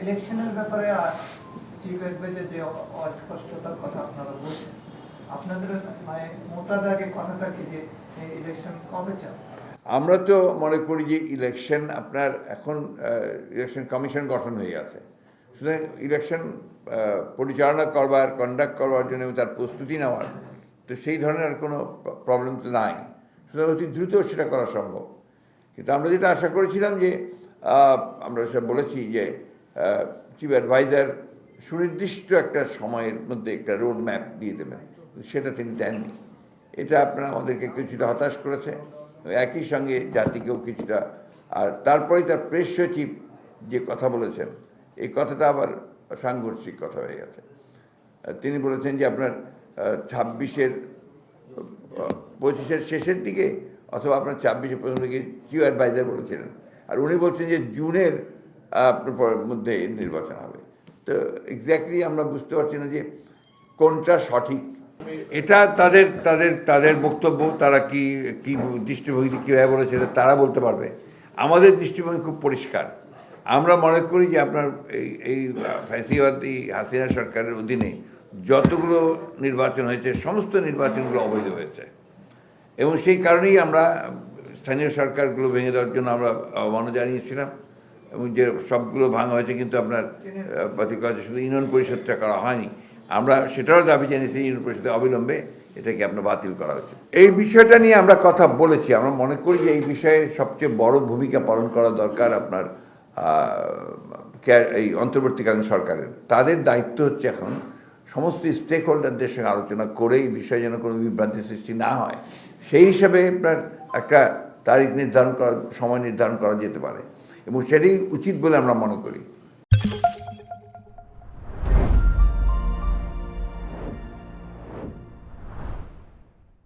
ইলেকশনের ব্যাপারে chief adviser যে অস্পষ্টতার কথা আপনারা বলছেন, আপনাদের মানে মোটা দাগে কথাটা কি যে ইলেকশন কবে চান? আমরা তো মনে করি যে ইলেকশন আপনার এখন ইলেকশন কমিশন গঠন হয়ে গেছে, সুতরাং ইলেকশন পরিচালনা করবার কন্ডাক্ট করবার জন্য তার প্রস্তুতি নেওয়ার তো সেই ধরনের আর কোনো প্রবলেম তো নাই, সুতরাং অতি দ্রুত সেটা করা সম্ভব। কিন্তু আমরা যেটা আশা করেছিলাম যে আমরা সেটা বলেছি যে চিফ অ্যাডভাইজার সুনির্দিষ্ট একটা সময়ের মধ্যে একটা রোড ম্যাপ দিয়ে দেবেন, সেটা তিনি দেননি। এটা আপনারা আমাদেরকে কিছুটা হতাশ করেছে, একই সঙ্গে জাতিকেও কিছুটা। আর তারপরে তার প্রেস সচিব যে কথা বলেছেন, এই কথাটা আবার সাংঘর্ষিক কথা হয়ে গেছে। তিনি বলেছেন যে আপনার 25-এর শেষের দিকে অথবা আপনার 26-এর প্রথম দিকে চিফ অ্যাডভাইজার বলেছিলেন, আর উনি বলছেন যে জুনের মধ্যে নির্বাচন হবে। তো এক্স্যাক্টলি আমরা বুঝতে পারছি না যে কোনটা সঠিক। এটা তাদের তাদের তাদের বক্তব্য, তারা কি কি দৃষ্টিভঙ্গি কীভাবে বলেছে তারা বলতে পারবে। আমাদের দৃষ্টিভঙ্গি খুব পরিষ্কার। আমরা মনে করি যে আপনার এই ফ্যাসিবাদী হাসিনা সরকারের অধীনে যতগুলো নির্বাচন হয়েছে সমস্ত নির্বাচনগুলো অবৈধ হয়েছে, এবং সেই কারণেই আমরা স্থানীয় সরকারগুলো ভেঙে দেওয়ার জন্য আমরা আহ্বানও জানিয়েছিলাম, এবং যে সবগুলো ভাঙা হয়েছে কিন্তু আপনার শুধু ইউনিয়ন পরিষদটা করা হয়নি। আমরা সেটারও দাবি জানিয়েছি ইউনিয়ন পরিষদে অবিলম্বে এটাকে আপনার বাতিল করা হয়েছে। এই বিষয়টা নিয়ে আমরা কথা বলেছি। আমরা মনে করি যে এই বিষয়ে সবচেয়ে বড় ভূমিকা পালন করা দরকার আপনার এই অন্তর্বর্তীকালীন সরকারের। তাদের দায়িত্ব হচ্ছে এখন সমস্ত স্টেক হোল্ডারদের সঙ্গে আলোচনা করে এই বিষয়ে যেন কোনো বিভ্রান্তি সৃষ্টি না হয়, সেই হিসাবে আপনার একটা তারিখ নির্ধারণ করা, সময় নির্ধারণ করা যেতে পারে, এবং সেটাই উচিত বলে আমরা মনে করি।